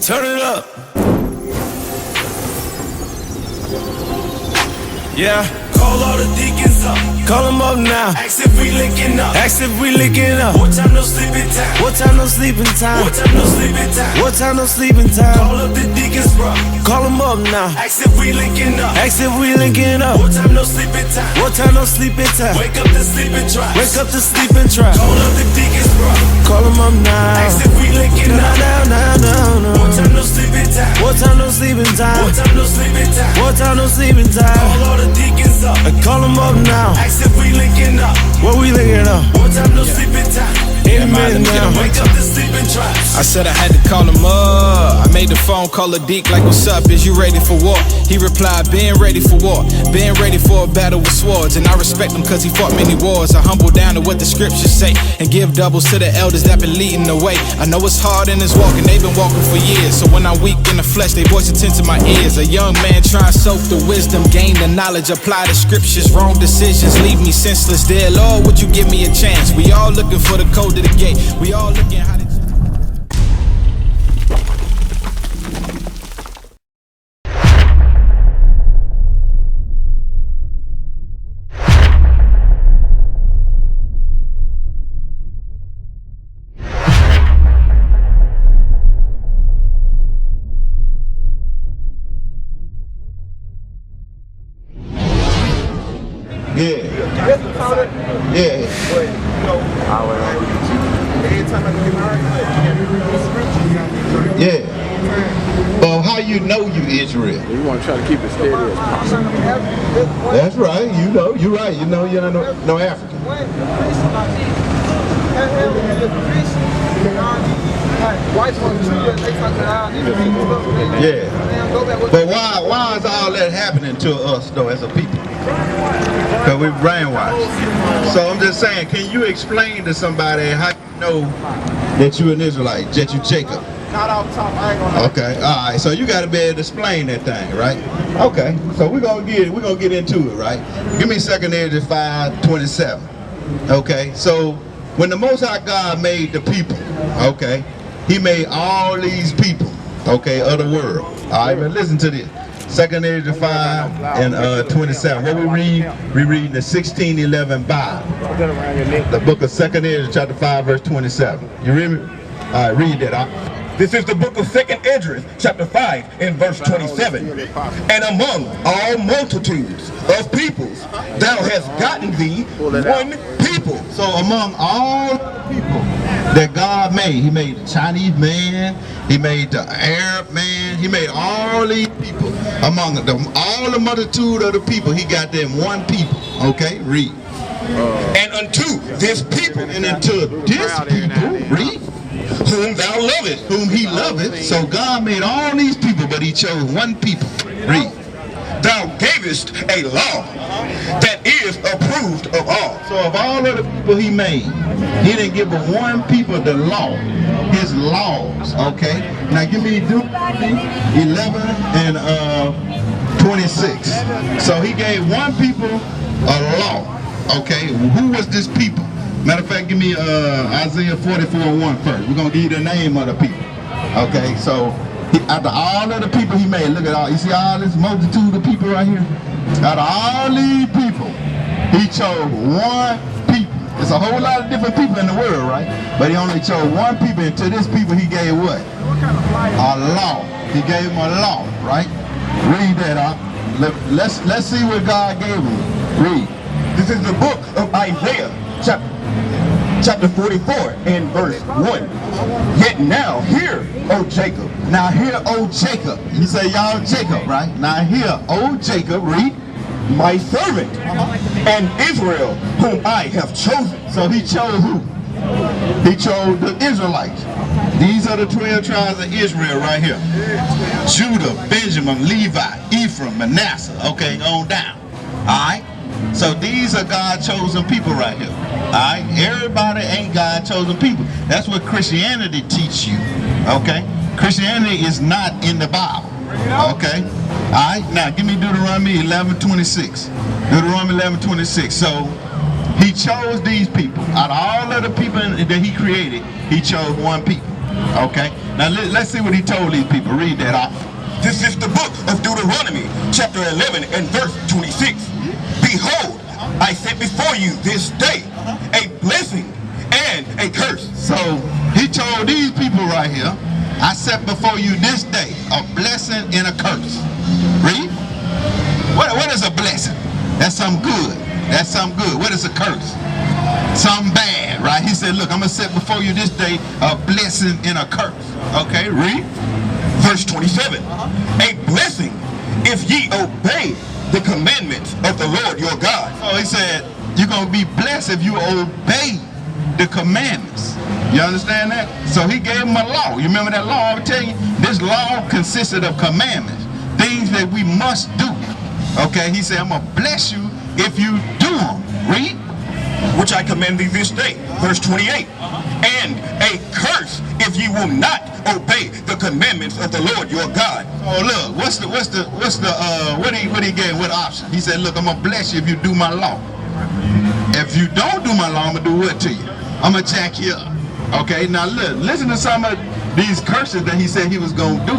Turn it up. Yeah. Call all the deacons up. Call them up now. Ask if we linking up. Ask if we linking up. What time no sleeping time? What time no sleeping time? What time no sleeping time? What time no sleeping time? Call up the deacons, bro. Call them up now. Ask if we linking up. Ask if we linking up. What time no sleeping time? What time no sleeping time? Wake up the sleeping tribe. Wake up the sleeping tribe. Call up the deacons, bro. Call them up now. Ask if we linking up. Now. What time no sleeping time? What time no sleeping time? What time no sleeping time? What time no sleeping time? Call all the deacons up. Call them up now. Ask if we linking up. What we linking up? What time no sleeping time? Any minute now. Wake up the sleeping tribe. I said I had to call him up. I made the phone call a Deke like, what's up? Is you ready for war? He replied, been ready for war. Been ready for a battle with swords. And I respect him cause he fought many wars. I humble down to what the scriptures say and give doubles to the elders that been leading the way. I know it's hard in this walk and they've been walking for years. So when I'm weak in the flesh, they voice attend to my ears. A young man trying to soak the wisdom, gain the knowledge, apply the scriptures. Wrong decisions leave me senseless. Dear Lord, would you give me a chance? We all looking for the code to the gate. We all looking how to... Well, how you know you Israel? You want to try to keep it steady as possible. That's right. You know, you're right. You know, you're no African. Yeah. But why is all that happening to us though as a people? Because we're brainwashed. So I'm just saying, can you explain to somebody how you know that you're an Israelite, that you Jacob? Not off top, I ain't gonna. Okay, all right. So you got to be able to explain that thing, right? Okay. So we're gonna get into it, right? Give me 2nd Ezra 5:27. Okay. So when the Most High God made the people, okay, He made all these people, okay, of the world. All right, but listen to this. 2nd Ezra 5:27. What we read? We read the 1611 Bible. The book of 2nd Ezra, chapter 5, verse 27. You read me? All right, read that. This is the book of 2nd Ezra, chapter 5, and verse 27. And among all multitudes of peoples, thou hast gotten thee one people. So among all people that God made, He made the Chinese man, He made the Arab man, He made all these people. Among them, all the multitude of the people, He got them one people. Okay, read. And unto this people, and unto this people, read. Whom thou lovest, whom He loveth. So God made all these people, but He chose one people. Read. Thou gavest a law that is approved of all. So of all of the people He made, He didn't give but one people the law, His laws. Okay. Now give me Deuteronomy 11 and 26. So He gave one people a law. Okay. Who was this people? Matter of fact, give me Isaiah 44:1 first. We're going to give you the name of the people. Okay, so after all of the people He made, look at all, you see all this multitude of people right here? Out of all these people, He chose one people. There's a whole lot of different people in the world, right? But He only chose one people, and to this people He gave what? A law. He gave them a law, right? Read that up. Let's see what God gave them. Read. This is the book of Isaiah, chapter 44 and verse 1. Yet now hear, O Jacob. Now hear, O Jacob. You say y'all Jacob, right? Now hear, O Jacob, read. My servant, and Israel, whom I have chosen. So He chose who? He chose the Israelites. These are the 12 tribes of Israel right here. Judah, Benjamin, Levi, Ephraim, Manasseh. Okay, on down. Alright? So these are God chosen people right here. Alright? Everybody ain't God chosen people. That's what Christianity teach you. Okay? Christianity is not in the Bible. Okay? Alright? Now give me Deuteronomy 11:26. Deuteronomy 11:26. So He chose these people. Out of all of the people that He created, He chose one people. Okay, now let's see what he told these people. Read that off. This is the book of Deuteronomy, chapter 11 and verse 26. Behold, I set before you this day a blessing and a curse. So he told these people right here, I set before you this day a blessing and a curse. Read. What is a blessing? That's something good. That's something good. What is a curse? Something bad, right? He said, look, I'm going to set before you this day a blessing and a curse. Okay, read. Verse 27. A blessing if ye obey the commandments of the Lord your God. So he said, you're going to be blessed if you obey the commandments. You understand that? So he gave them a law. You remember that law? I was telling you, this law consisted of commandments, things that we must do. Okay, he said, I'm going to bless you if you do them. Read. Which I command thee this day. Verse 28. And a curse if ye will not obey the commandments of the Lord your God. Oh look, what he gave? What option? He said, look, I'm gonna bless you if you do my law. If you don't do my law, I'm gonna do what to you? I'm gonna jack you up. Okay, now look, listen to some of these curses that he said he was gonna do.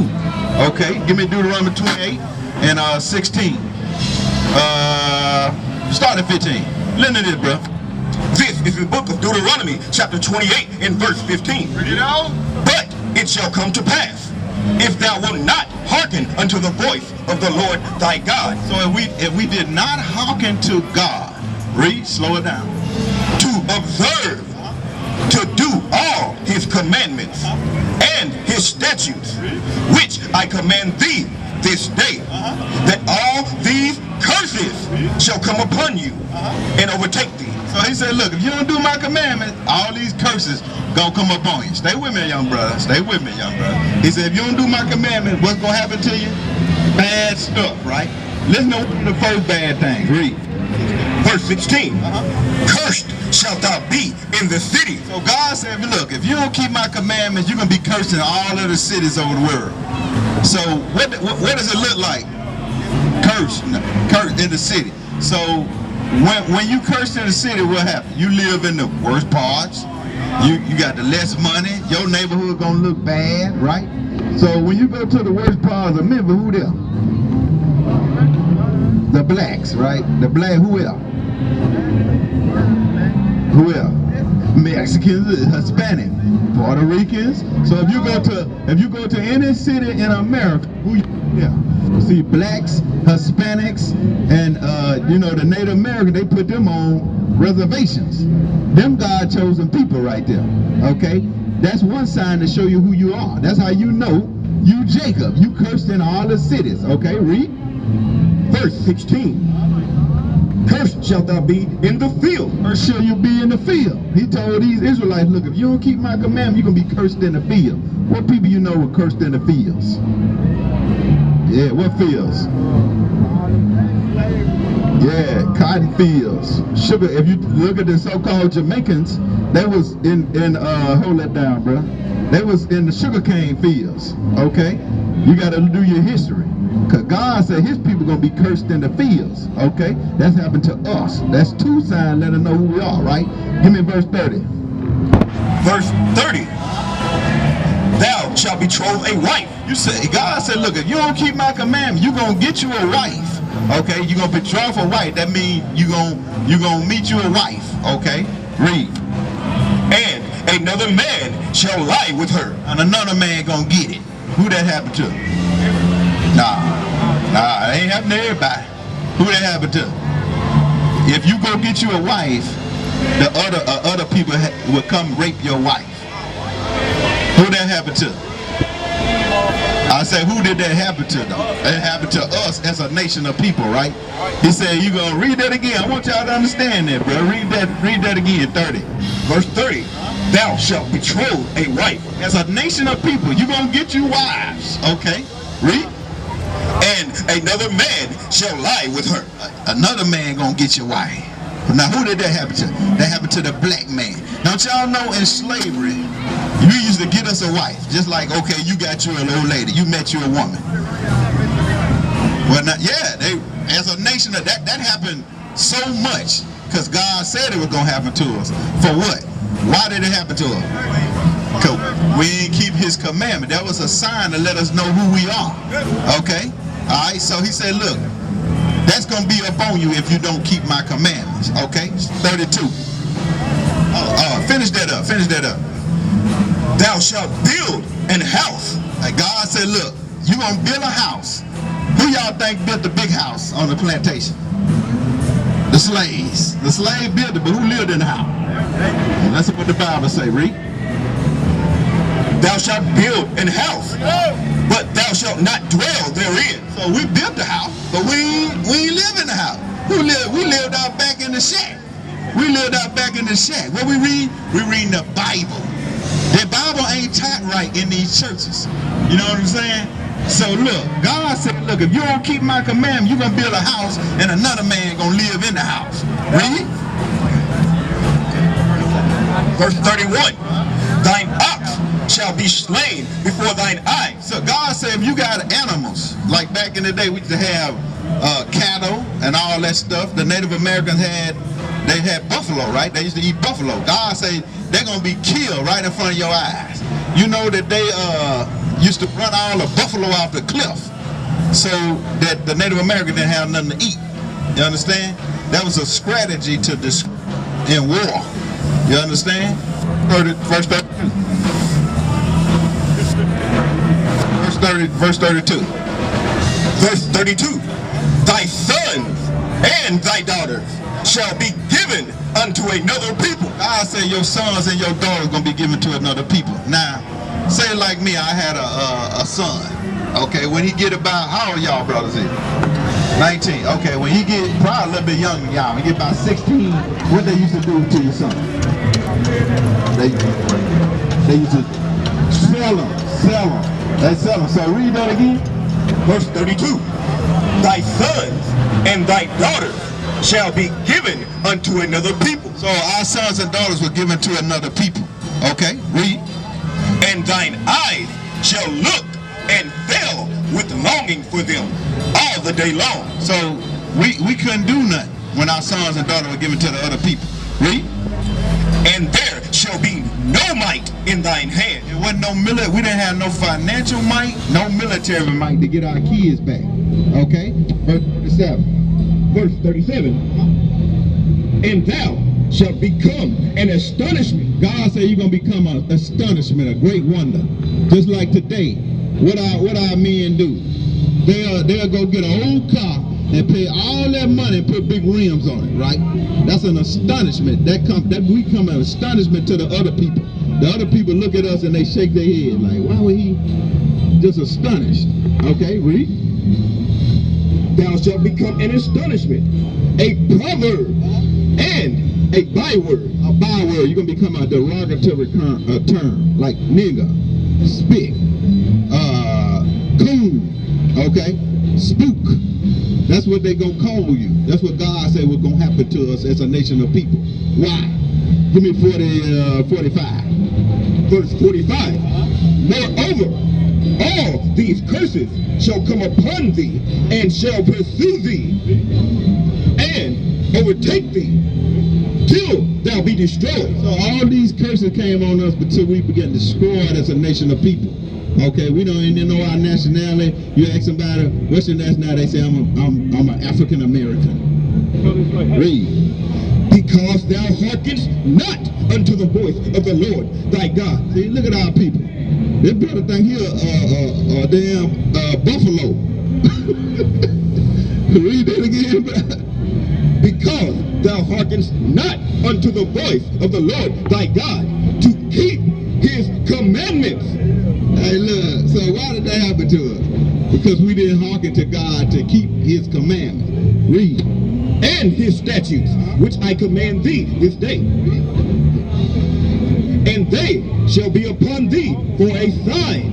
Okay, give me Deuteronomy 28 and 16. Start at 15. Listen to this, bro. This is the book of Deuteronomy, chapter 28 and verse 15. You know? But it shall come to pass, if thou wilt not hearken unto the voice of the Lord thy God. So if we did not hearken to God, read, slow it down. To observe, to do all his commandments and his statutes, which I command thee this day, that all these curses shall come upon you and overtake thee. So he said, look, if you don't do my commandment, all these curses gonna come up on you. Stay with me, young brother. Stay with me, young brother. He said, if you don't do my commandment, what's gonna happen to you? Bad stuff, right? Listen to the first bad thing. Read. Verse 16. Cursed shalt thou be in the city. So God said, look, if you don't keep my commandments, you're gonna be cursed in all of the cities over the world. So what does it look like? Cursed in the city. So when you curse in the city, what happens? You live in the worst parts. You got the less money. Your neighborhood gonna look bad, right? So when you go to the worst parts of Memphis, who there? The blacks, right? The black, who else? Who else? Mexicans, Hispanic, Puerto Ricans. So if you go to any city in America, who you see blacks, Hispanics, and the Native American, they put them on reservations. Them God chosen people right there. Okay, that's one sign to show you who you are. That's how you know you Jacob. You cursed in all the cities. Okay, read. Verse 16. Cursed shalt thou be in the field. Cursed shall you be in the field. He told these Israelites, look, if you don't keep my commandment, you're going to be cursed in the field. What people you know were cursed in the fields? Yeah, what fields? Yeah, cotton fields. Sugar, if you look at the so-called Jamaicans, they was hold that down, bro. They was in the sugarcane fields, okay? You got to do your history. Because God said his people going to be cursed in the fields, okay? That's happened to us. That's two signs let us know who we are, right? Give me verse 30. Verse 30. Thou shalt betroth a wife. You say, God said, look, if you don't keep my commandment, you're going to get you a wife, okay? You're going to betroth a wife. That means you're going to meet you a wife, okay? Read. And another man shall lie with her. And another man going to get it. Who that happened to? Nah, it ain't happened to everybody. Who that happened to? If you go get you a wife, the other people will come rape your wife. Who that happened to? I say, who did that happen to though? It happened to us as a nation of people, right? He said, you gonna read that again. I want y'all to understand that, bro. Read that again, 30. Verse 30. Thou shalt betroth a wife. As a nation of people, you gonna get you wives, okay? Read. And another man shall lie with her. Another man gonna get your wife. Now who did that happen to? That happened to the black man. Don't y'all know in slavery, you used to get us a wife. Just like, okay, you got you an old lady, you met you a woman. Well, now, yeah, as a nation, that happened so much because God said it was gonna happen to us. For what? Why did it happen to us? 'Cause we ain't keep his commandment. That was a sign to let us know who we are. Okay? All right, so he said, look, that's going to be upon you if you don't keep my commandments. Okay? 32. Finish that up. Finish that up. Thou shalt build an house. Like God said, look, you going to build a house. Who y'all think built the big house on the plantation? The slaves. The slave built it, but who lived in the house? And that's what the Bible say. Read. Thou shalt build an house, but thou shalt not dwell therein. So we built the house, but we ain't live in the house. We lived out back in the shack. We lived out back in the shack. What we read? We reading the Bible. The Bible ain't taught right in these churches. You know what I'm saying? So look, God said, look, if you don't keep my commandment, you're going to build a house and another man going to live in the house. Read. Verse 31. Thine ox shall be slain before thine eyes. So God said, if you got animals, like back in the day, we used to have cattle and all that stuff. The Native Americans had buffalo, right? They used to eat buffalo. God said they're going to be killed right in front of your eyes. You know that they used to run all the buffalo off the cliff so that the Native Americans didn't have nothing to eat. You understand? That was a strategy to in war. You understand? Verse 32. Verse 32. Verse 32. Thy sons and thy daughters shall be given unto another people. God said your sons and your daughters going to be given to another people. Now, say like me, I had a son. Okay, when he get about, how old y'all brothers is? 19. Okay, when he get probably a little bit younger than y'all, when he get about 16, what they used to do to your son? They used to sell them. They sell them. So read that again. Verse 32. Thy sons and thy daughters shall be given unto another people. So our sons and daughters were given to another people. Okay, read. And thine eyes shall look and fail with longing for them all the day long. So we couldn't do nothing when our sons and daughters were given to the other people. Read. And there shall be no might in thine hand. There wasn't no military. We didn't have no financial might, no military might to get our kids back. Okay, verse 37. Verse 37. And thou shalt become an astonishment. God said you're going to become an astonishment, a great wonder. Just like today, what our men do. They'll go get an old car and pay all that money and put big rims on it, right? That's an astonishment. That we come an astonishment to the other people. The other people look at us and they shake their head like, why would he just astonished? Okay, read. Thou shalt become an astonishment, a proverb, and a byword. A byword, you're going to become a derogatory term, like nigger, spick, coon, okay, spook. That's what they're going to call you. That's what God said was going to happen to us as a nation of people. Why? Give me 45. Verse 45. Moreover, all these curses shall come upon thee, and shall pursue thee, and overtake thee, till thou be destroyed. So all these curses came on us until we began destroyed as a nation of people. Okay, we don't even know our nationality. You ask somebody, what's your nationality? They say, I'm an African American. Read. Because thou hearkenest not unto the voice of the Lord thy God. See, look at our people. They built a thing here, a damn buffalo. Read that again, bro. Because thou hearkenest not unto the voice of the Lord thy God, to keep his commandments. Hey, look, so why did that happen to us? Because we didn't hearken to God to keep his commandments. Read. And his statutes, which I command thee this day. And they shall be upon thee for a sign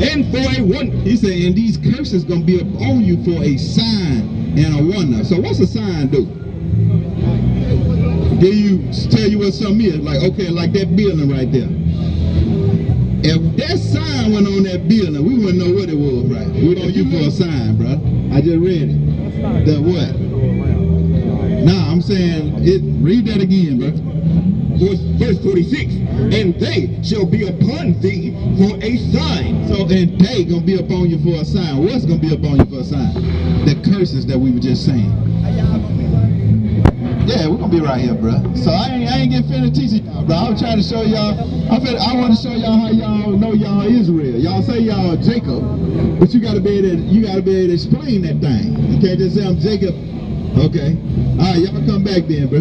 and for a wonder. He said, and these curses going to be upon you for a sign and a wonder. So what's a sign do? Tell you what something is. Like, okay, like that building right there. If that sign went on that building, we wouldn't know what it was, right? We don't use for a sign, bro. I just read it. The what? Nah, I'm saying, read that again, bro. verse 46, and they shall be upon thee for a sign. So, and they gonna be upon you for a sign. What's gonna be upon you for a sign? The curses that we were just saying. Yeah, we're gonna be right here, bro. So I ain't getting finished teaching y'all, bro. I was trying to show y'all. I want to show y'all how y'all know y'all Israel. Y'all say y'all Jacob, but you gotta be able to explain that thing. You can't just say I'm Jacob. Okay. All right, y'all come back then, bro.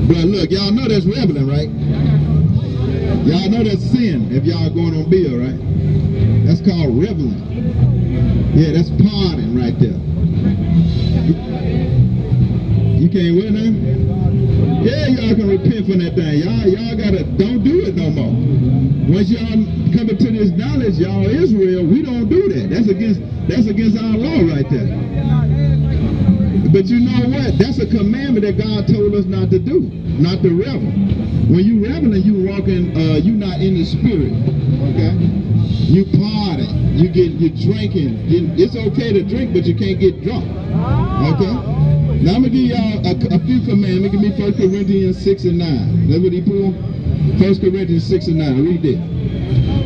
But look, y'all know that's rebelling, right? Y'all know that's sin if y'all going on Beale, right? That's called rebelling. Yeah, that's pardon right there. You can't win now? Yeah, y'all can repent from that thing. Y'all gotta, don't do it no more. Once y'all come into this knowledge, y'all Israel, we don't do that. That's against our law right there. But you know what? That's a commandment that God told us not to do, not to revel. When you reveling, you walking, you not in the spirit, okay? You party, you're drinking. It's okay to drink, but you can't get drunk, okay? Now I'm gonna give y'all a few commandments. Give me 1 Corinthians 6 and 9. That's what he pulled. 1 Corinthians 6 and 9. Read that.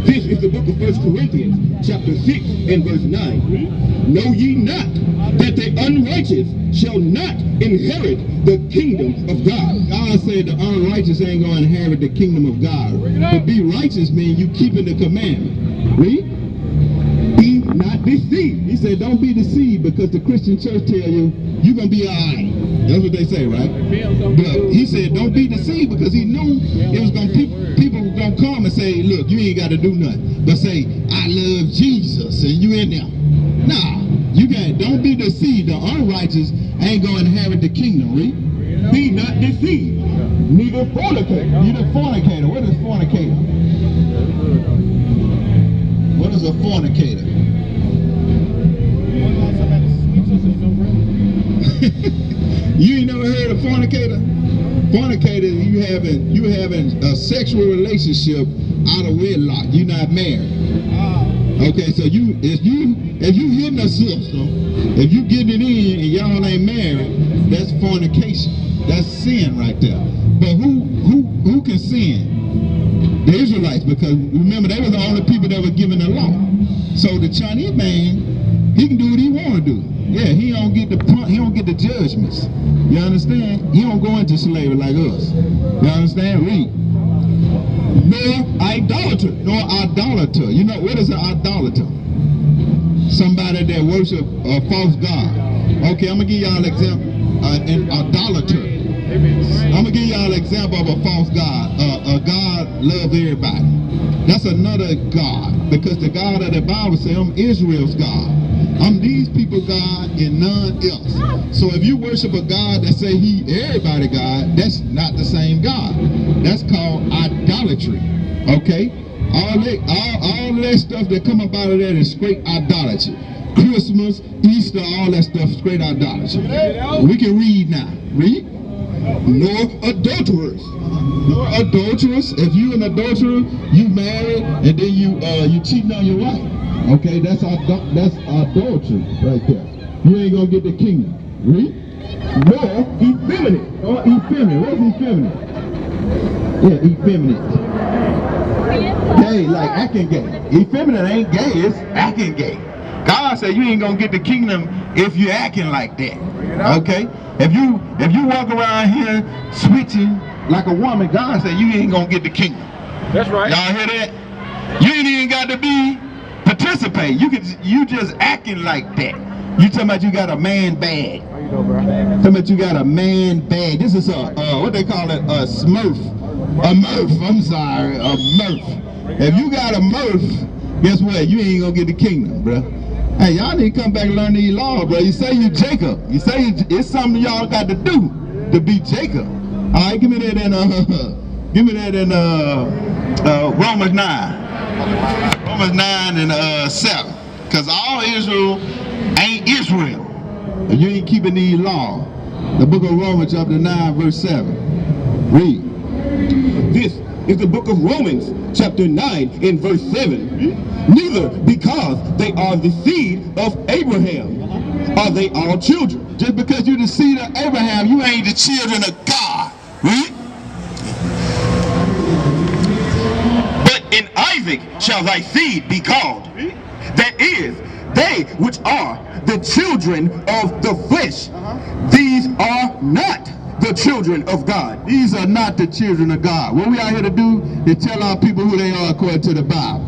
This is the book of 1 Corinthians, chapter 6 and verse 9. Know ye not that the unrighteous shall not inherit the kingdom of God? God said the unrighteous ain't gonna inherit the kingdom of God. To be righteous means you keeping the commandment. Read. Be not deceived. He said don't be deceived, because the Christian church tell you you're gonna be alright. That's what they say, right? But he said don't be deceived, because he knew it was gonna people were gonna come and say, look, you ain't gotta do nothing but say I love Jesus and you in there. Nah, you got, don't be deceived. The unrighteous ain't gonna inherit the kingdom. Read. Be not deceived, neither fornicate. Neither fornicator. What is fornicator? What is a fornicator? You ain't never heard of fornicator? Fornicator, you having a sexual relationship out of wedlock. You're not married. Okay, so if you hitting a sister, if you getting it in and y'all ain't married, that's fornication. That's sin right there. But who can sin? The Israelites, because remember they were the only people that were given the law. So the Chinese man, he can do what he want to do. Yeah, he don't get the judgments. You understand? He don't go into slavery like us. You understand? Read. Nor idolater. You know what is an idolater? Somebody that worship a false god. Okay, I'm gonna give y'all an example. An idolater. I'm gonna give y'all an example of a false god. A god love everybody. That's another god, because the God of the Bible says I'm Israel's God. I'm these people God and none else. So if you worship a God that say he everybody God, that's not the same God. That's called idolatry. Okay? All that stuff that come up out of that is straight idolatry. Christmas, Easter, all that stuff is straight idolatry. We can read now. Read. Nor adulterers. Nor adulterers. If you an adulterer, you married and then you cheating on your wife. Okay, that's adultery right there. You ain't gonna get the kingdom. Read. Nor effeminate. Or effeminate. What's effeminate? Yeah, effeminate. Gay, like acting gay. Effeminate ain't gay, it's acting gay. God said you ain't gonna get the kingdom if you acting like that. Okay? If you walk around here switching like a woman, God said you ain't gonna get the kingdom. That's right. Y'all hear that? You ain't even got to be participate. You just acting like that. You talking about you got a man bag. How you doing, bro? Talking about you got a man bag. This is a what they call it, a smurf. A murph, I'm sorry, a murph. If you got a murph, guess what? You ain't gonna get the kingdom, bro. Hey, y'all need to come back and learn these laws, bro. You say you Jacob. You say it's something y'all got to do to be Jacob. All right, give me that in Romans 9. Romans 9 and 7. Because all Israel ain't Israel. And you ain't keeping these laws. The book of Romans chapter 9 verse 7. Read. This is the book of Romans, chapter 9, and verse 7. Neither because they are the seed of Abraham are they all children. Just because you're the seed of Abraham, you ain't the children of God. Read. But in Isaac shall thy seed be called. That is, they which are the children of the flesh. These are not the children of God. These are not the children of God. What we out here to do is tell our people who they are according to the Bible.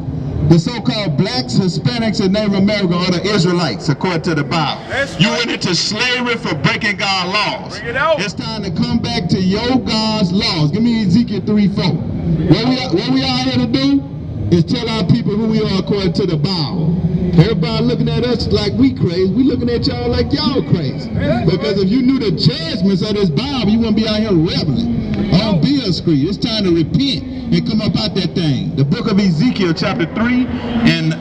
The so-called blacks, Hispanics, and Native American are the Israelites according to the Bible. You went into slavery for breaking God's laws. It's time to come back to your God's laws. Give me Ezekiel 3:4. What we out here to do is tell our people who we are according to the Bible. Everybody looking at us like we crazy. We looking at y'all like y'all crazy. Because if you knew the judgments of this Bible, you wouldn't be out here reveling on Beale Street. It's time to repent and come up out that thing. The book of Ezekiel chapter 3 and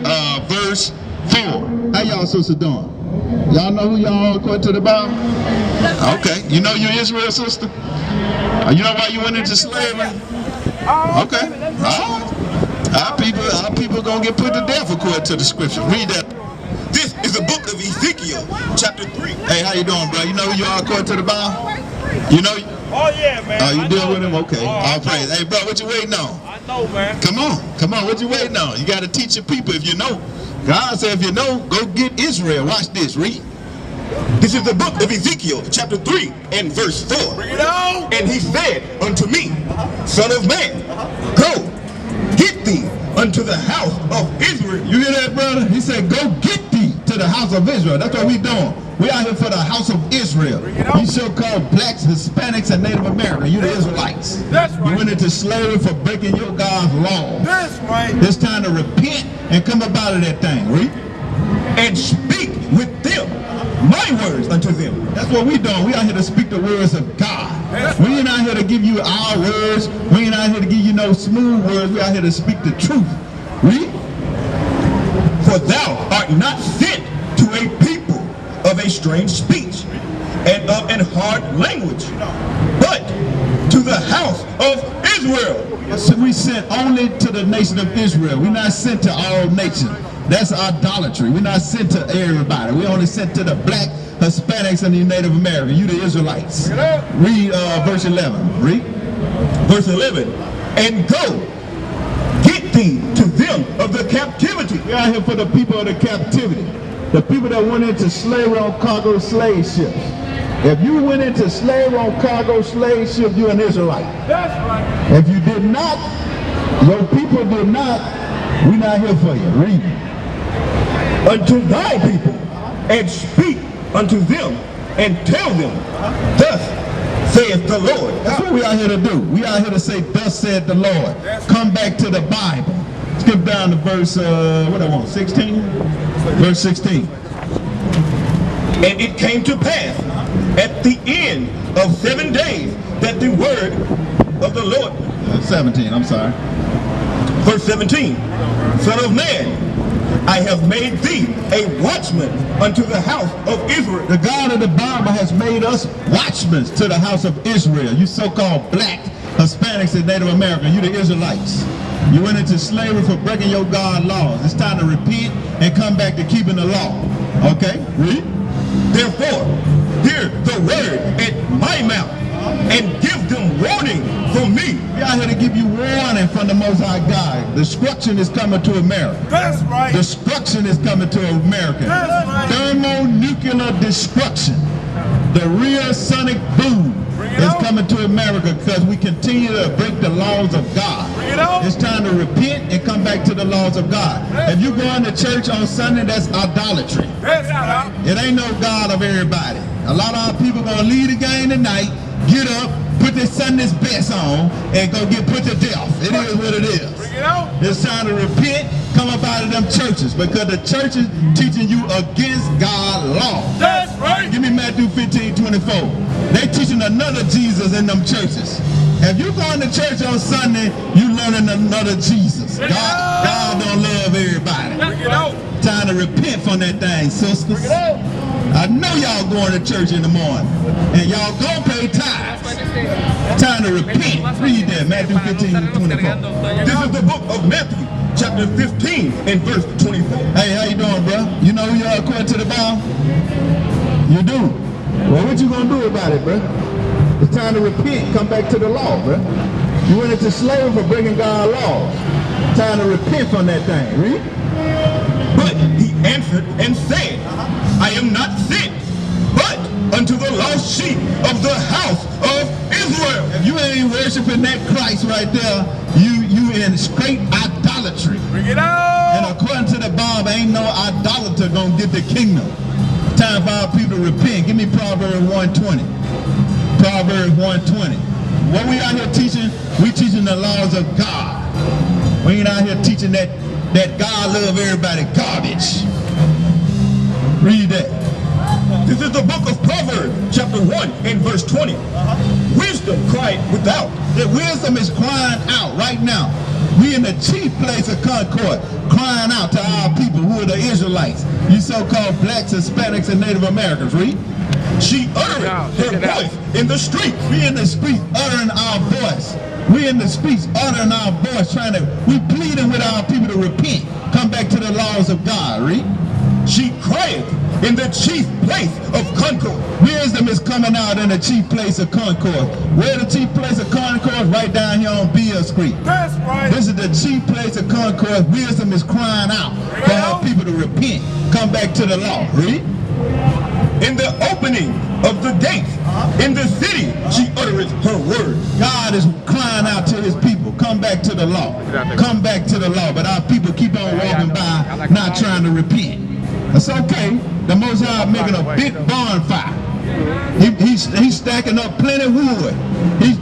verse 4. How y'all sisters doing? Y'all know who y'all are according to the Bible? Okay. You know your Israel sister? You know why you went into slavery? Okay. All right. Our people gonna get put to death according to the scripture. Read that. This is the book of Ezekiel, chapter 3. Hey, how you doing, bro? You know who you are according to the Bible? You know? Oh, yeah, man. Oh, you deal with him? Okay. All praise. Hey, bro, what you waiting on? I know, man. Come on, what you waiting on? You gotta teach your people if you know. God said if you know, go get Israel. Watch this, read. This is the book of Ezekiel, chapter 3 and verse 4. Bring it on. And he said unto me, Son of man, go, get thee unto the house of Israel. You hear that, brother? He said, go get thee to the house of Israel. That's what we doing. We out here for the house of Israel. We so-called blacks, Hispanics, and Native American. You the Israelites. That's right. You went into slavery for breaking your God's laws. That's right. It's time to repent and come up out of that thing. Read. And speak with them my words unto them. That's what we doing. We out here to speak the words of God. We ain't out here to give you our words. We ain't out here to give you no smooth words. We out here to speak the truth. Read. For thou art not sent to a people of a strange speech and of an hard language, but to the house of Israel. So we sent only to the nation of Israel. We're not sent to all nations. That's idolatry. We're not sent to everybody. We only sent to the black, Hispanics, and the Native American. You the Israelites. Read verse 11. Read. Verse 11. And go, get thee to them of the captivity. We're out here for the people of the captivity. The people that went into slavery on cargo slave ships. If you went into slavery on cargo slave ships, you're an Israelite. That's right. If you did not, your people did not, we're not here for you. Read. Unto thy people, and speak unto them, and tell them, thus saith the Lord. That's what we out here to do. We out here to say, thus said the Lord. Come back to the Bible. Skip down to verse, 16? Verse 16. And it came to pass at the end of 7 days that the word of the Lord. 17, I'm sorry. Verse 17. Son of man, I have made thee a watchman unto the house of Israel. The God of the Bible has made us watchmen to the house of Israel. You so-called black, Hispanics, and Native American. You the Israelites. You went into slavery for breaking your God laws. It's time to repent and come back to keeping the law. Okay? Read. Therefore, hear the word at my mouth, and give them warning from me. We out here to give you warning from the Most High God. Destruction is coming to America. That's right. Destruction is coming to America. That's right. Thermonuclear destruction. The real sonic boom is coming to America because we continue to break the laws of God. It's time to repent and come back to the laws of God. If you go into church on Sunday, that's idolatry. That's right. It ain't no God of everybody. A lot of our people gonna leave the game tonight, get up, put their Sunday's best on, and go get put to death. It is what it is. It's time to repent, come up out of them churches, because the churches teaching you against God's law. That's right. Give me Matthew 15:24. They teaching another Jesus in them churches. If you going to church on Sunday, you learning another Jesus. God don't love everybody. Time to repent from that thing, sisters. I know y'all going to church in the morning, and y'all gonna pay tithes. Time to repent. Read that, Matthew 15:24. This is the book of Matthew, chapter 15 and verse 24. Hey, how you doing, bro? You know who you are according to the Bible? You do. Well, what you gonna do about it, bro? It's time to repent. Come back to the law, bro. You went into slavery for breaking God's laws. Time to repent from that thing. Read. But he answered and said, I am not sent, but unto the lost sheep of the house of Israel. If you ain't worshiping that Christ right there, you in straight idolatry. Bring it out. And according to the Bible, ain't no idolater gonna get the kingdom. Time for our people to repent. Give me Proverbs 1:20. Proverbs 1:20. What we out here teaching? We teaching the laws of God. We ain't out here teaching that God love everybody garbage. Read that. This is the book of Proverbs, chapter 1 and verse 20. Wisdom cried without. The wisdom is crying out right now. We in the chief place of concord, crying out to our people who are the Israelites. You so-called blacks, Hispanics, and Native Americans. Read. She uttered her voice in the street. We in the streets uttering our voice. We in the streets uttering our voice, we pleading with our people to repent. Come back to the laws of God. Read. She cried in the chief place of concord. Wisdom is coming out in the chief place of concord. Where the chief place of concord? Right down here on Beale Street. That's right. This is the chief place of concord. Wisdom is crying out for our people to repent. Come back to the law. Read. In the opening of the gate, in the city, she uttereth her word. God is crying out to his people. Come back to the law. Come back to the law. But our people keep on walking by, not trying to repent. It's okay. The Most High making a big bonfire. He's stacking up plenty of wood.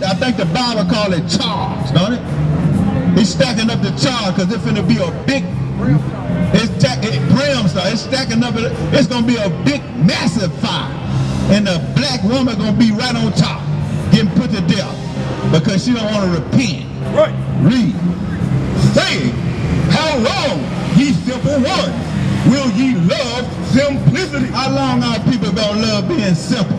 I think the Bible call it charge, don't it? He's stacking up the charge because it's finna be a big brimstone. It's stacking up. It's gonna be a big, massive fire, and the black woman gonna be right on top, getting put to death because she don't want to repent. Right. Read. Saying, how long, ye simple ones, will ye love simplicity? How long our people gonna love being simple?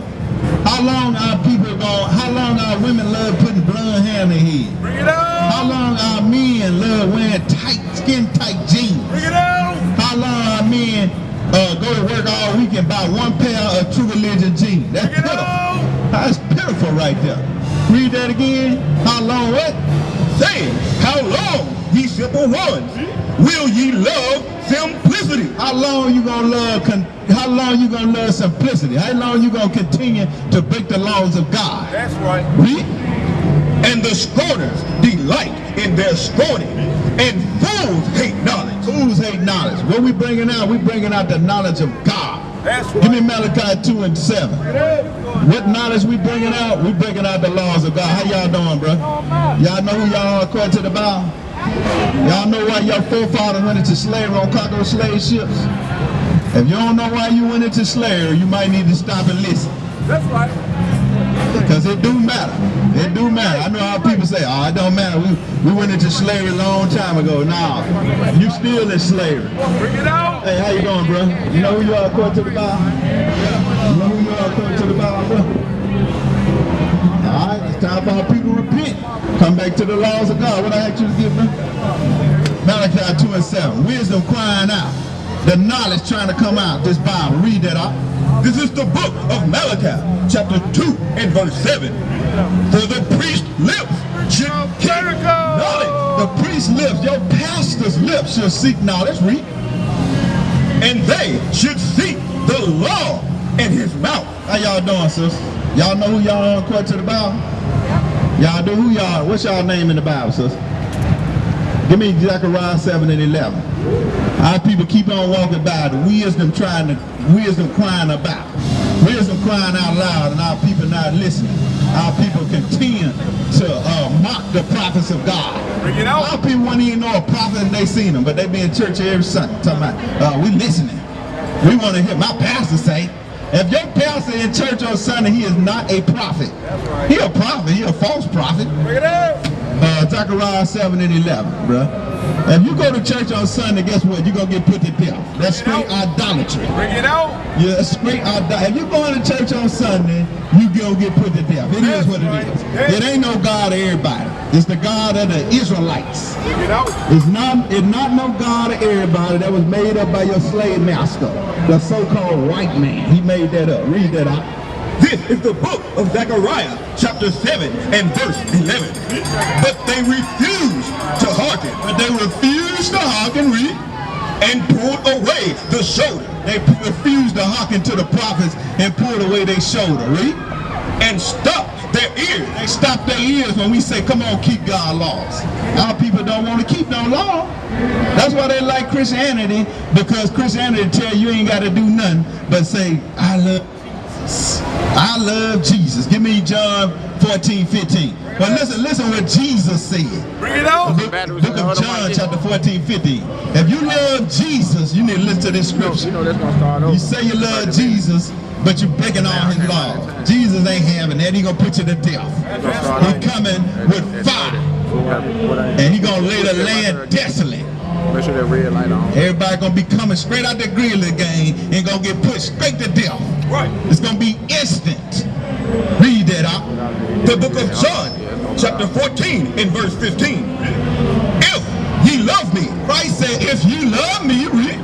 How long our women love putting blonde hair in their head? Bring it out. How long our men love wearing skin tight jeans? Bring it out. How long our men go to work all week and buy one pair of True Religion jeans? That's Bring it pitiful. out. That's pitiful right there. Read that again. How long what? Saying, how long, ye simple ones, will ye love simplicity? How long you gonna love simplicity? How long you gonna continue to break the laws of God? That's right. Read. And the scorners delight in their scorning, and fools hate knowledge. Fools hate knowledge. What we bringing out? We bringing out the knowledge of God. That's right. Give me Malachi 2:7. What knowledge we bringing out? We bringing out the laws of God. How y'all doing, bro? Y'all know who y'all are according to the Bible? Y'all know why your forefathers went into slavery on cargo slave ships? If you don't know why you went into slavery, you might need to stop and listen. That's right. Because it do matter. It do matter. I know how people say, oh, it don't matter. We went into slavery a long time ago. Nah, you still in slavery. Bring it out. Hey, how you doing, bro? You know who you are according to the Bible? You know who you are according to the Bible, bro? All right, it's time for our people to repent. Come back to the laws of God. What I asked you to give me? Malachi 2:7. Wisdom crying out. The knowledge trying to come out. This Bible. Read that out. This is the book of Malachi, chapter 2 and verse 7. For the priest's lips should keep knowledge, The priest's lips, your pastor's lips should seek knowledge. Read. and they should seek the law in his mouth. How y'all doing, sis? Y'all know who y'all are according to the Bible? Y'all do who y'all? What's y'all name in the Bible, sis? Give me Zechariah 7 and 11. Our people keep on walking by, the wisdom crying about. Wisdom crying out loud, and our people not listening. Our people continue to mock the prophets of God. Bring it out. Our people won't even know a prophet and they seen them, but they be in church every Sunday talking about, we listening. We want to hear my pastor say. If your pastor in church on Sunday, he is not a prophet. Right. He a prophet, he a false prophet. Bring it out. Zechariah 7 and 11, bro. If you go to church on Sunday, guess what? You're going to get put to death. That's straight idolatry. Bring it out. Yeah, it's straight idolatry. If you going to church on Sunday, you going to get put to death. It is what it is. It ain't no God of everybody. It's the God of the Israelites. Bring it out. It's not no God of everybody. That was made up by your slave master, the so-called white man. He made that up. Read that out. This is the book of Zechariah, chapter 7 and verse 11. But they refused to hearken. But they refused to hearken, read. And pulled away the shoulder. They refused to hearken to the prophets and pulled away their shoulder, read. And stopped their ears. They stopped their ears when we say, come on, keep God's laws. Our people don't want to keep no law. That's why they like Christianity, because Christianity tell you ain't got to do nothing but say, I love Jesus. I love Jesus. Give me John 14:15. But listen what Jesus said. Bring it out. Book of John, chapter 14:15. If you love Jesus, you need to listen to this scripture. You know that's gonna start over. You say you love Jesus, but you're breaking all his laws. Jesus ain't having that. He gonna put you to death. He coming with fire, and he gonna lay the land desolate. Make sure that red light on. Everybody gonna be coming straight out the grizzly game and gonna get put straight to death. Right. It's gonna be instant. Read that out. The book of John, chapter 14 and verse 15. If ye love me, Christ said, if you love me, read.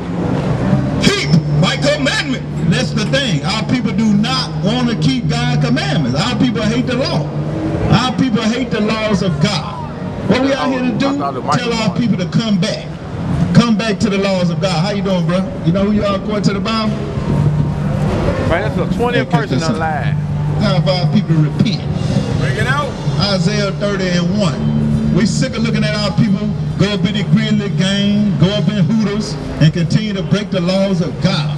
keep my commandment. That's the thing. Our people do not want to keep God's commandments. Our people hate the law. Our people hate the laws of God. What we out here to do? Tell our people to come back. Come back to the laws of God. How you doing, bro? You know who you are according to the Bible? Right, that's a 20th person alive. Time for our people to repent. Bring it out. Isaiah 30:1. We sick of looking at our people go up in the grizzly gang, go up in Hooters, and continue to break the laws of God.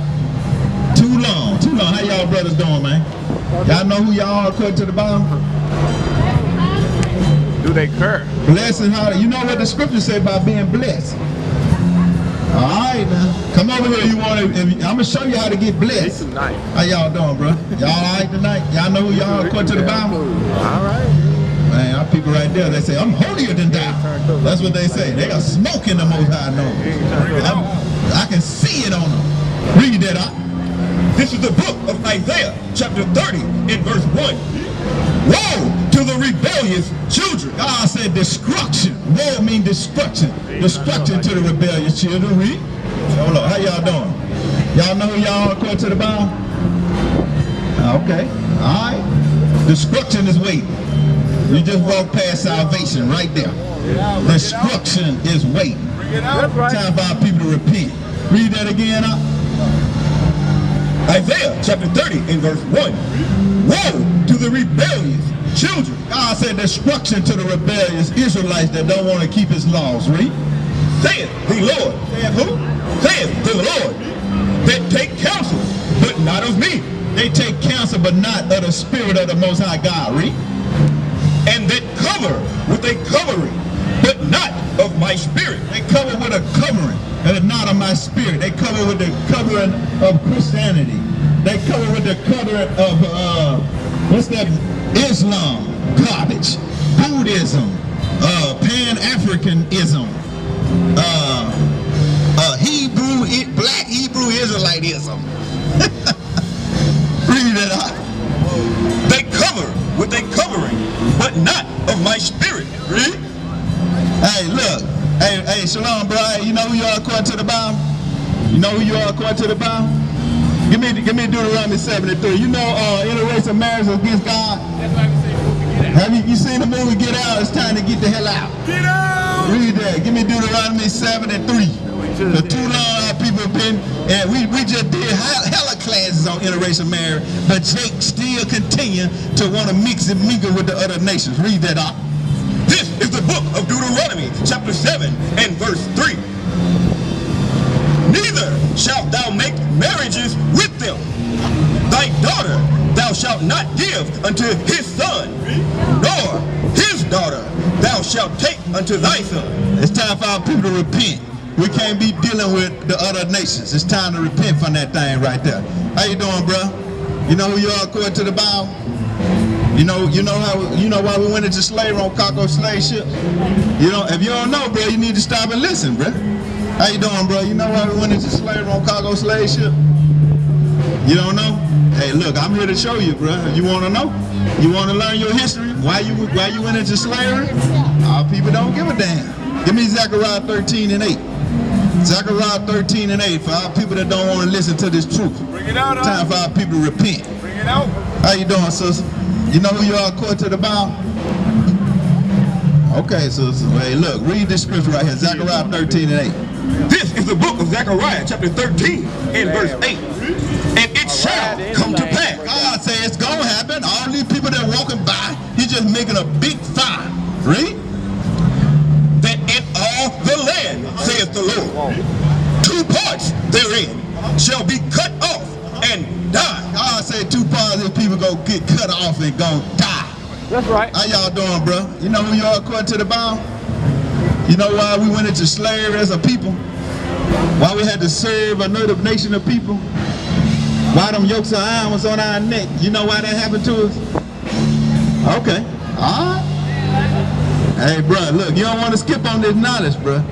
Too long. How y'all brothers doing, man? Y'all know who y'all are according to the Bible? Do they curse? Blessed and how you know what the scripture said about being blessed. All right, now come over here. I'm gonna show you how to get blessed. Tonight. How y'all doing, bro? Y'all all right tonight? Y'all know who y'all are according to the Bible? All right. Man, our people right there, they say, I'm holier than thou. That's what they say. They got smoke in the Most High nose. I can see it on them. Read that out. This is the book of Isaiah, chapter 30 and verse 1. Woe to the rebellious children. God said destruction. Woe means destruction. Destruction to the rebellious children. Read. Hold on. How y'all doing? Y'all know who y'all are according to the Bible? Okay. All right. Destruction is waiting. You just walk past salvation right there. Destruction is waiting. Time for our people to repent. Read that again out. Isaiah chapter 30 and verse 1. Woe to the rebellious children. God said destruction to the rebellious Israelites that don't want to keep his laws. Read. Saith the Lord. Saith who? Saith the Lord. That take counsel, but not of me. They take counsel, but not of the Spirit of the Most High God. Read. And that cover with a covering, but not of my spirit. They cover with a covering, and not of my spirit. They cover with the covering of Christianity. They cover with the covering of what's that? Islam, garbage, Buddhism, Pan-Africanism, Black Hebrew Israelitism. Read it out. They cover with a covering, but not of my spirit. Read. Hey, look. Hey, shalom, bro. Hey, you know who you are according to the Bible? You know who you are according to the Bible? Give me Deuteronomy 7:3. You know interracial marriage against God? That's why we say Get Out. Have you seen the movie Get Out? It's time to get the hell out. Get out! Read that. Give me Deuteronomy 7:3. For too long our people have been, and we just did hella classes on interracial marriage, but Jake still continue to want to mix and mingle with the other nations. Read that out. This is the book of Deuteronomy, chapter 7 and verse 3. Neither shalt thou make marriages with them. Thy daughter thou shalt not give unto his son, nor his daughter thou shalt take unto thy son. It's time for our people to repent. We can't be dealing with the other nations. It's time to repent from that thing right there. How you doing, bro? You know who you are according to the Bible? You know why we went into slavery on cargo slave ship? If you don't know, bro, you need to stop and listen, bro. How you doing, bro? You know why we went into slavery on cargo slave ship? You don't know? Hey, look, I'm here to show you, bro. You want to know? You want to learn your history? Why you went into slavery? Our people don't give a damn. Give me Zechariah 13:8. Zechariah 13:8 for our people that don't want to listen to this truth. Bring it out. Time for our people to repent. Bring it out. How How you doing, sister? You know who you are according to the Bible? Okay, sister. Hey, look, read this scripture right here, Zechariah 13:8. This is the book of Zechariah, chapter 13, and verse 8. And it shall come to pass. God says it's gonna happen. All these people that are walking by, he's just making a big fire. Read. That in all the land, saith the Lord, 2 parts therein shall be cut off and die. God said 2 parts of people go get cut off and go die. That's right. How y'all doing, bro? You know who you are according to the Bible? You know why we went into slavery as a people? Why we had to serve another nation of people? Why them yokes of iron was on our neck? You know why that happened to us? Okay. Alright. Hey, bro, look, you don't want to skip on this knowledge, bro.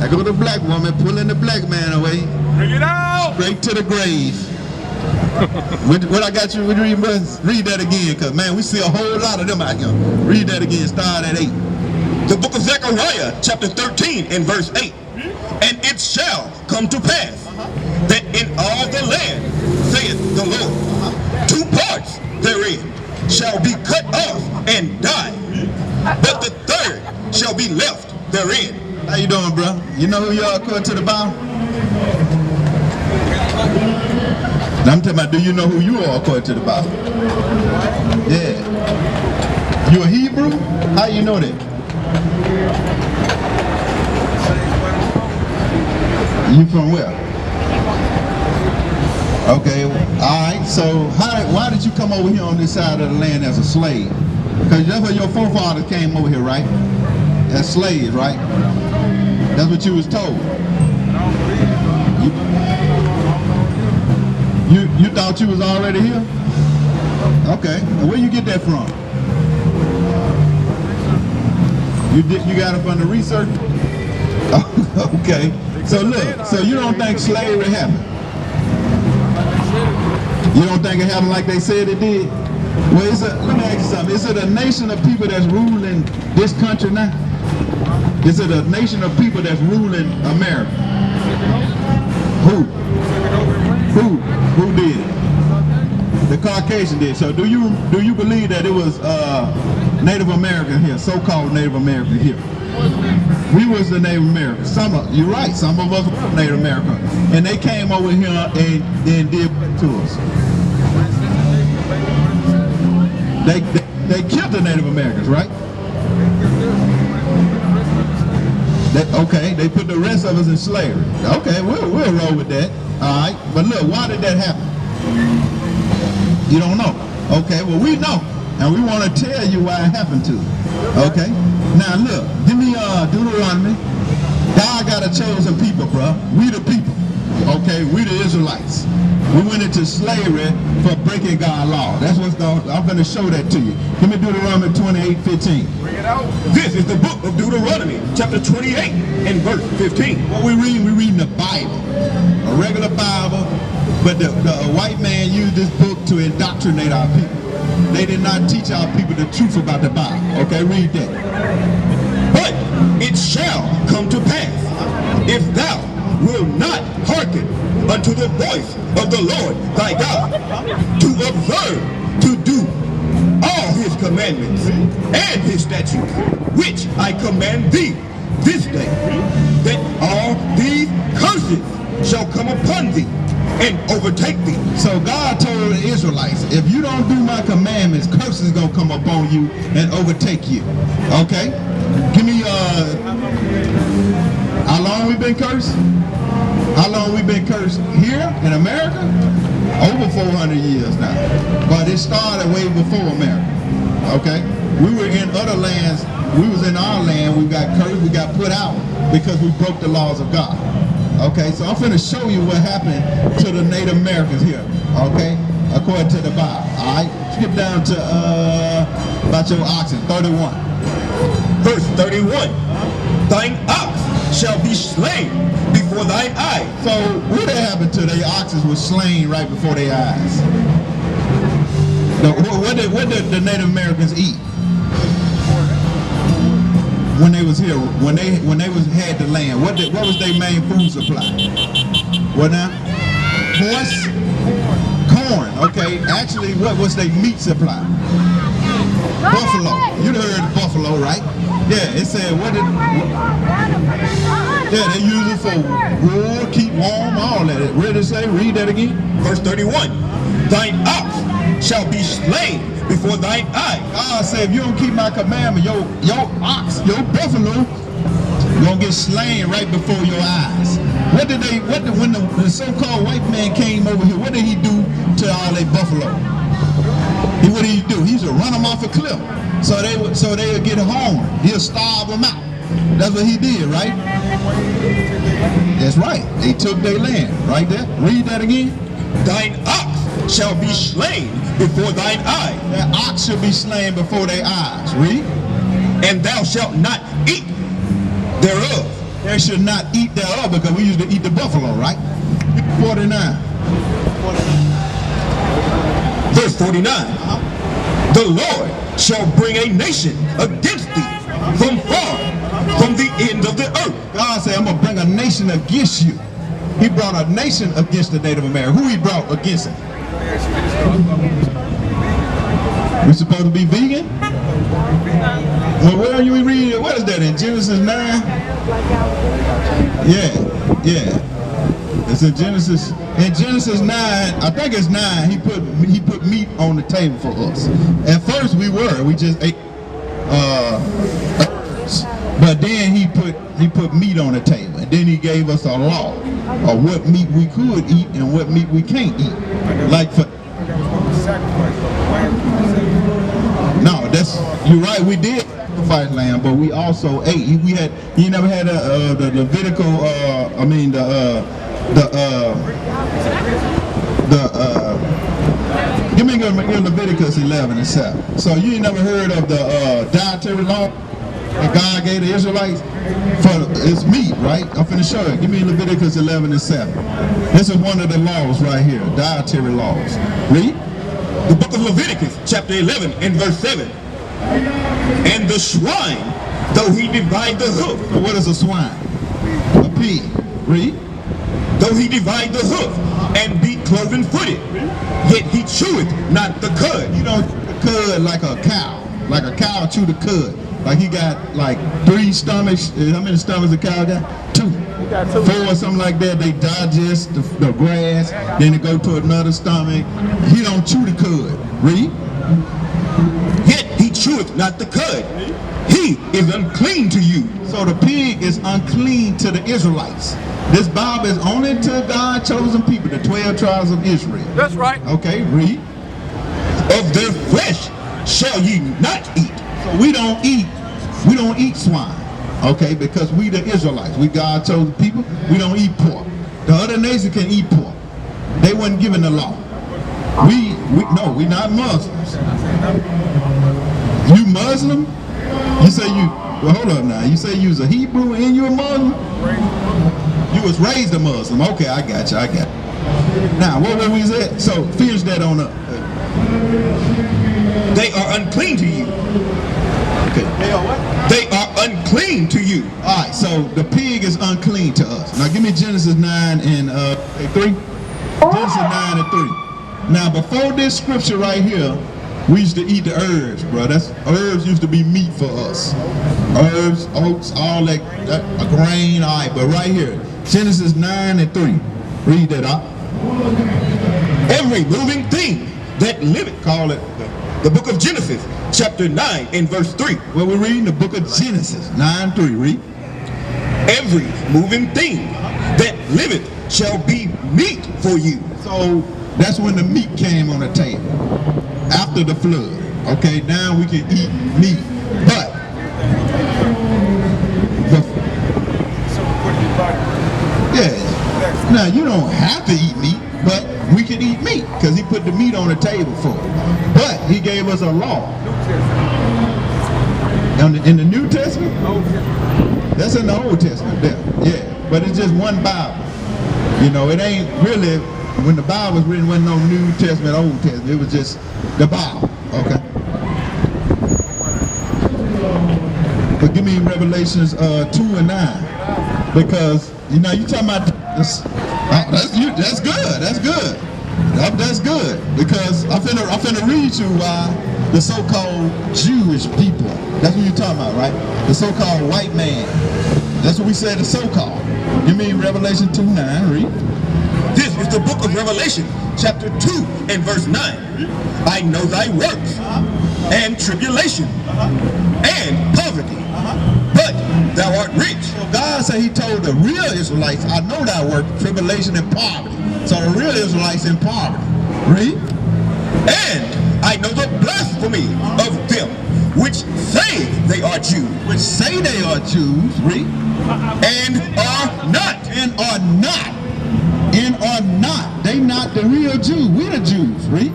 I go to the black woman pulling the black man away. Bring it out! Straight to the grave. What I got you to read, bro? Read that again, because, man, we see a whole lot of them out here. Read that again, start at 8. The book of Zechariah, chapter 13, and verse 8. And it shall come to pass that in all the land, saith the Lord, 2 parts therein shall be cut off and die, but the 3rd shall be left therein. How you doing, bro? You know who you are according to the Bible? Now I'm talking about, do you know who you are according to the Bible? Yeah. You a Hebrew? How you know that? You from where? Okay, alright, so why did you come over here on this side of the land as a slave? Because that's where your forefathers came over here, right? As slaves, right? That's what you was told. You thought you was already here? Okay, and where you get that from? You got it from the research? Okay, so look, so you don't think slavery happened? You don't think it happened like they said it did? Well, let me ask you something. Is it a nation of people that's ruling this country now? Is it a nation of people that's ruling America? Who? Who did it? The Caucasian did. So do you believe that it was Native American here, so-called Native American here? We was the Native Americans. You're right, some of us were Native American. And they came over here and did to us. They killed the Native Americans, right? Okay, they put the rest of us in slavery. Okay, we'll roll with that. All right, but look, why did that happen? You don't know. Okay, well we know, and we want to tell you why it happened to. Okay, now look, give me Deuteronomy. God got a chosen people, bro. We the people. Okay, we the Israelites. We went into slavery for breaking God's law. That's what's going. I'm going to show that to you. Give me Deuteronomy 28:15. Bring it out. This is the book of Deuteronomy, chapter 28 and verse 15. What we reading the Bible, a regular Bible, but the white man used this book to indoctrinate our people. They did not teach our people the truth about the Bible. Okay, read that. But it shall come to pass, if thou wilt not hearken unto the voice of the Lord thy God, to observe, to do all his commandments and his statutes, which I command thee this day, that all these curses shall come upon thee and overtake thee. So God told the Israelites, if you don't do my commandments, curses gonna come upon you and overtake you. Okay? Give me how long we been cursed? How long we been cursed here in America? Over 400 years now. But it started way before America. Okay? We were in other lands. We was in our land. We got cursed. We got put out because we broke the laws of God. Okay? So I'm finna show you what happened to the Native Americans here. Okay? According to the Bible. Alright? Skip down to about your oxen. 31. Verse 31. Thine ox shall be slain before thine eyes. So what happened to their oxen was slain right before their eyes? What did the Native Americans eat when they was here? When they had the land, what was their main food supply? What now? Horse, horn, okay? Actually, what was their meat supply? Buffalo. You heard buffalo, right? Yeah, it said, yeah, they use it for wool, keep warm, all that. Ready to say? Read that again. Verse 31. Thine ox shall be slain before thine eye. God said, if you don't keep my commandment, your ox, your buffalo, gonna get slain right before your eyes. When the so-called white man came over here, what did he do to all their buffalo? What did he do? He used to run them off a cliff, so they would get home. He'll starve them out. That's what he did, right? That's right. They took their land, right there. Read that again. Thine ox shall be slain before thine eye. That ox shall be slain before their eyes. Read. And thou shalt not eat thereof. They should not eat thereof, because we used to eat the buffalo, right? 49. Verse 49. The Lord shall bring a nation against thee from far, from the end of the earth. God said, I'm going to bring a nation against you. He brought a nation against the Native American. Who he brought against him? We supposed to be vegan? Well, where are you reading? What is that, in Genesis 9? Yeah. It's in Genesis. In Genesis 9, I think it's 9. He put meat on the table for us. At first we just ate herbs, but then he put meat on the table, and then he gave us a law of what meat we could eat and what meat we can't eat. Like for no, you're right. We did sacrifice lamb, but we also ate. You never had the Levitical. Give me Leviticus 11:7. So you ain't never heard of the dietary law that God gave the Israelites for it's meat, right? I'm finna show you. Give me Leviticus 11:7. This is one of the laws right here, dietary laws. Read. The book of Leviticus, chapter 11, and verse 7. And the swine, though he divide the hoof. So what is a swine? A pig. Read. Though he divide the hoof and be cloven-footed, yet he cheweth not the cud. You don't chew the cud like a cow. Like a cow chew the cud. Like he got like 3 stomachs. How many stomachs a cow got? 2. 4 or something like that. They digest the grass, then they go to another stomach. He don't chew the cud. Read. Yet he cheweth not the cud. He is unclean to you. So the pig is unclean to the Israelites. This Bible is only to God's chosen people, the 12 tribes of Israel. That's right. Okay, read. Of their flesh shall ye not eat. So we don't eat swine, okay, because we the Israelites, we God chosen people, we don't eat pork. The other nation can eat pork. They wasn't given the law. No, we not Muslims. You Muslim? You say well, hold up now. You say you was a Hebrew and you a Muslim? You was raised a Muslim. Okay, I got you. Now, what we at? So, finish that on up. They are unclean to you. Okay. They are what? They are unclean to you. All right, so the pig is unclean to us. Now, give me Genesis 9 and 3. Genesis 9 and 3. Now, before this scripture right here, we used to eat the herbs, bro. Herbs used to be meat for us. Herbs, oats, all that a grain, all right. But right here, Genesis 9 and 3. Read that out. Every moving thing that liveth, Call it. the book of Genesis, chapter 9 and verse 3. Well, we're reading the book of Genesis 9:3. Read. Every moving thing that liveth shall be meat for you. So that's when the meat came on the table. After the flood. Okay, now we can eat meat. But now you don't have to eat meat, but we can eat meat because he put the meat on the table for us. But he gave us a law. In the New Testament? That's in the Old Testament there. Yeah, but it's just one Bible. You know, it ain't really, when the Bible was written, wasn't no New Testament, Old Testament. It was just the Bible. Okay. But give me Revelations 2 and 9. Because, you know, you talking about this. That's good. That's good. That's good, because I'm finna read you why the so-called Jewish people, that's what you're talking about, right? The so-called white man. That's what we said, the so-called. Give me Revelation 2:9, read. This is the book of Revelation, chapter 2 and verse 9. I know thy works, and tribulation, and poverty, but thou art rich. So God said he told the real Israelites, I know thy work, tribulation and poverty. So the real Israelites in poverty. Read. And I know the blasphemy of them which say they are Jews. Which say they are Jews. Read. And are not. And are not. And are not. They not the real Jews. We the Jews. Read.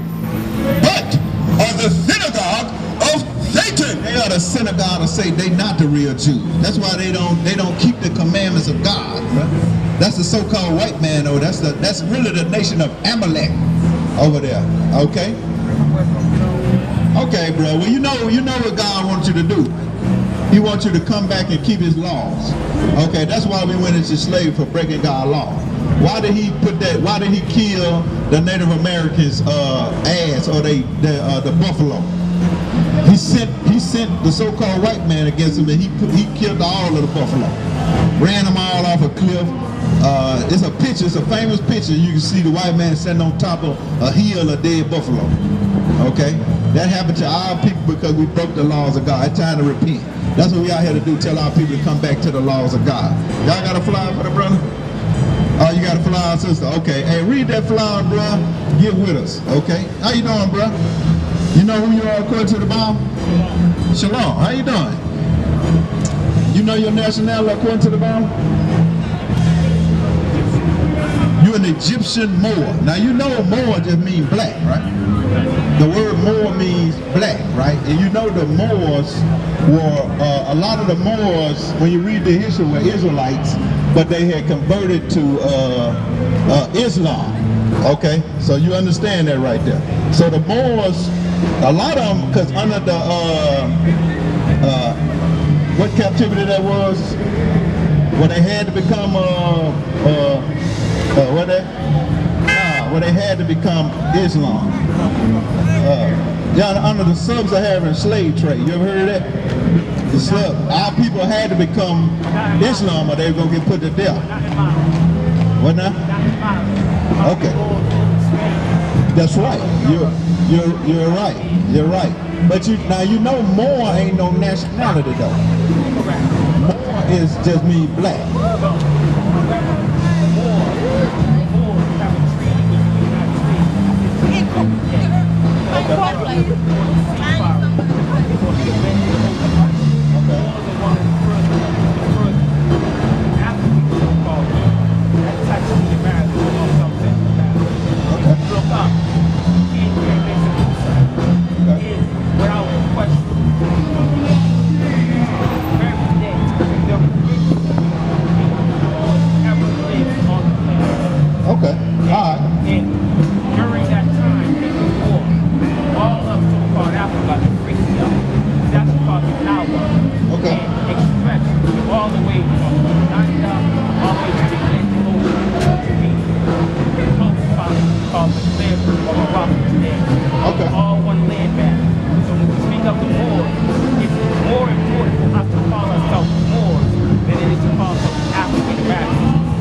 But are the synagogue of Satan. They are the synagogue of Satan. They not the real Jews. That's why they don't keep the commandments of God. Right? That's the so-called white man. Oh, that's really the nation of Amalek over there. Okay. Okay, bro. Well, you know what God wants you to do. He wants you to come back and keep his laws. Okay, that's why we went into slavery, for breaking God's law. Why did he put that? Why did he kill the Native Americans' ass, or the buffalo? He sent the so-called white man against him, and he killed all of the buffalo, ran them all off a cliff. It's a picture. It's a famous picture. You can see the white man sitting on top of a hill of dead buffalo. Okay, that happened to our people because we broke the laws of God. It's time to repent. That's what we out here to do. Tell our people to come back to the laws of God. Y'all got a flyer for the brother? Oh, you got a flyer, sister? Okay. Hey, read that flyer, bro. Get with us. Okay. How you doing, bro? You know who you are according to the Bible? Shalom. How you doing? You know your nationality according to the Bible? You're an Egyptian Moor. Now you know Moor just means black, right? The word Moor means black, right? And you know the Moors were, a lot of the Moors, when you read the history, were Israelites, but they had converted to Islam. Okay, so you understand that right there. So the Moors, a lot of them, because under the, what captivity that was, when they had to become, when they had to become Islam. Under the sub-Saharan slave trade. You ever heard of that? Our people had to become Islam or they were going to get put to death. What now? Okay. That's right. You're right. You're right. But now you know Moor ain't no nationality though. Moor is just mean black.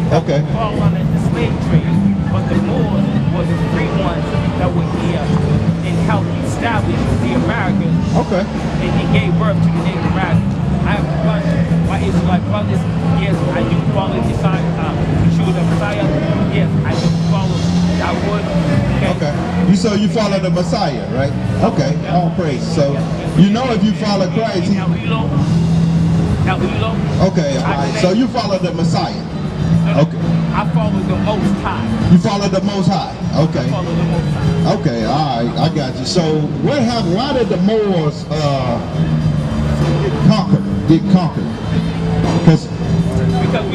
Okay. Fall under the slave trade, but the Moors were the free ones that were here and helped establish the Americas. Okay. And gave birth to the Native Americans. I have a question. My Israelite brothers, yes, I do follow the Messiah. Yes, I do follow that wood. Okay. You follow the Messiah, right? Okay. All praise. So you know if you follow Christ, okay. All right. So you follow the Messiah. Okay. I follow the Most High. You follow the Most High. Okay. I follow the Most High. Okay. All right. I got you. So what happened? Why did the Moors get conquered? Because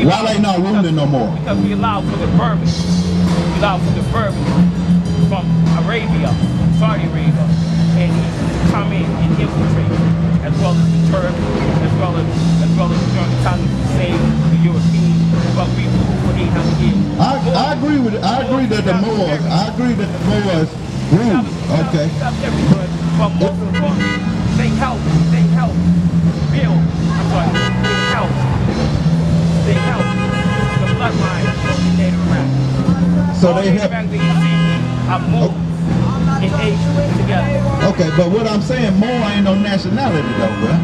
why they not ruling no more? Because we allowed for the Berbers. We allowed for the Berbers from Arabia, Saudi Arabia, and he come in and infiltrate, as well as the Turks, as well as during the time of the slave, the Europeans. But we ruled for 800 years. I agree that the Moors But most importantly, they help Beale. I'm sorry, they help the bloodline of the Native Americans. So they help. Are moved in Asia together. Okay, but what I'm saying, more ain't no nationality though, bro.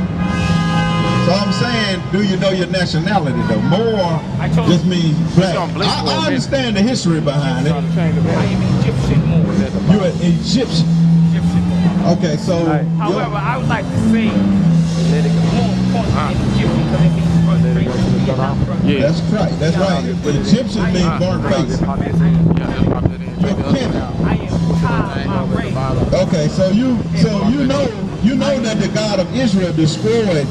So I'm saying, do you know your nationality though? More just means black. I understand the history behind it. I am Egyptian more. You're an Egyptian. Okay, so. However, I would like to say more important than Egyptian because it means birth face. Yeah. That's right. That's right. But Egyptian means burnt face. I am tied my race. Okay, so you know that the God of Israel destroyed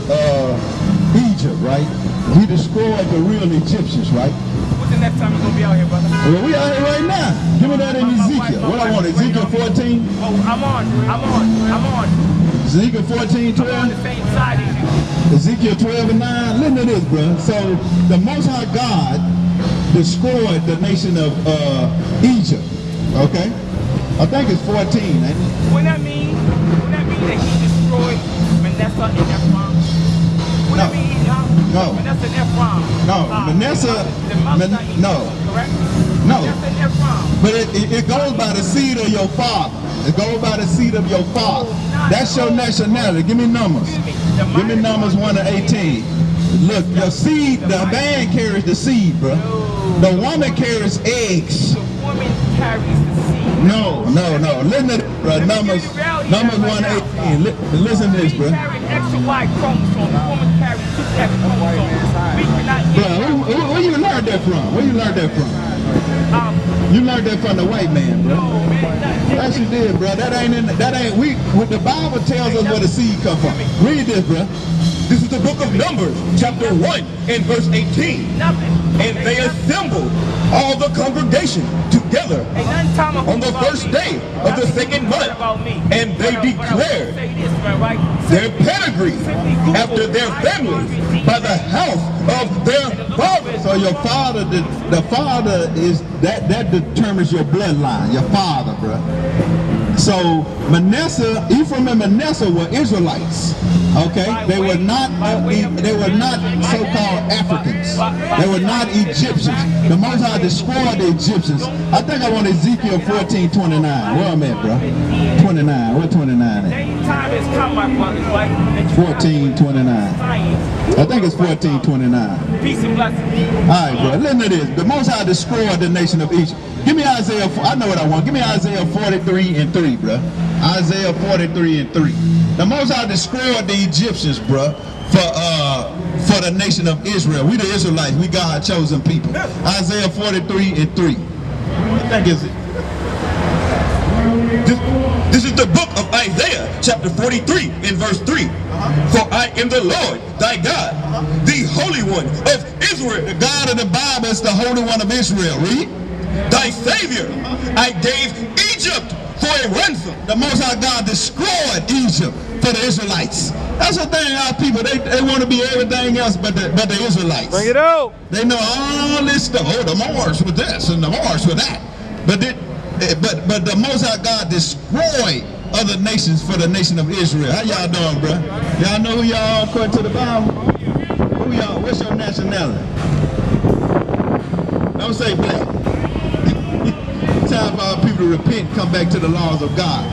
Egypt, right? He destroyed the real Egyptians, right? What's the next time you're gonna be out here, brother? Well, we out here right now. Give me that in Ezekiel. What I want, Ezekiel 14? Oh, I'm on. Ezekiel 14, 12? I'm on the same side as you. Ezekiel 12 and 9. Listen to this, bro. So the Most High God destroyed the nation of Egypt. Okay? I think it's 14, ain't it? Wouldn't that mean that he destroyed Manasseh and Ephraim? Wouldn't that mean No. Manasseh and Ephraim? No, Manasseh, no. Correct? No. Manasseh and Ephraim. But it goes by the seed of your father. It goes by the seed of your father. That's your nationality. Give me numbers. Give me numbers 1 to 18. Look, your seed, the man carries the seed, bro. The woman carries eggs. The woman carries the seed. No. Listen to this, bro. Numbers 1 to 18. Listen to this, bro. We carry X and Y chromosomes. The woman carries 2 X chromosomes. We cannot Bro, where you learned that from? Where you learned that from? You learned that from the white man, bro. No, man. Yes, you did, bro. What the Bible tells us where the seed come from. Read this, bro. This is the book of Numbers, chapter 1 and verse 18. Nothing. And they assembled all the congregation together on the first day of the second month. And they declared their pedigree after their families by the house of their fathers. So your father, the father is, that determines your bloodline, your father, bro. So Manasseh, Ephraim and Manasseh were Israelites. Okay, they were not so-called Africans. They were not Egyptians. The Most High destroyed the Egyptians. I think I want Ezekiel 14:29. Where am I at, bro? 29. Where 29 at? 14:29. I think it's 14:29. Peace and blessings. All right, bro. Listen to this. The Most High destroyed the nation of Egypt. Give me Isaiah. I know what I want. Give me Isaiah 43 and 3, bro. Isaiah 43 and 3. The Most High destroyed the Egyptians, bro, for the nation of Israel. We the Israelites. We God's chosen people. Isaiah 43 and 3. I think it's it. This is the book of Isaiah, chapter 43 and verse 3. For I am the Lord, thy God, the Holy One of Israel. The God of the Bible is the Holy One of Israel. Read. Thy Savior, I gave Egypt for a ransom. The Most High God destroyed Egypt for the Israelites. That's the thing, our people, they want to be everything else but the Israelites. Bring it out. They know all this stuff. Oh, the Moors with this and the Moors with that. But the Most High God destroyed other nations for the nation of Israel. How y'all doing, bro? Y'all know who y'all are according to the Bible? Who y'all? What's your nationality? Don't say black. Time for our people to repent and come back to the laws of God.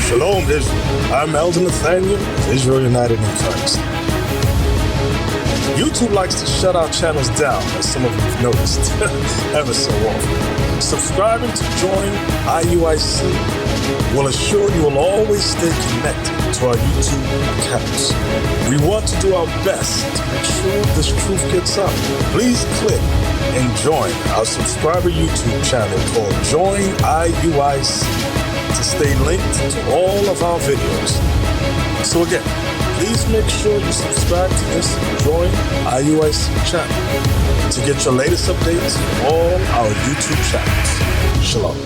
Shalom, Israel. I'm Elder Nathaniel of Israel United in Christ. YouTube likes to shut our channels down, as some of you have noticed, ever so often. Subscribing to join IUIC will assure you will always stay connected to our YouTube accounts. We want to do our best to make sure this truth gets out. Please click and join our subscriber YouTube channel called Join IUIC to stay linked to all of our videos. So again, please make sure you subscribe to this Join IUIC channel to get your latest updates from all our YouTube channels. Shalom.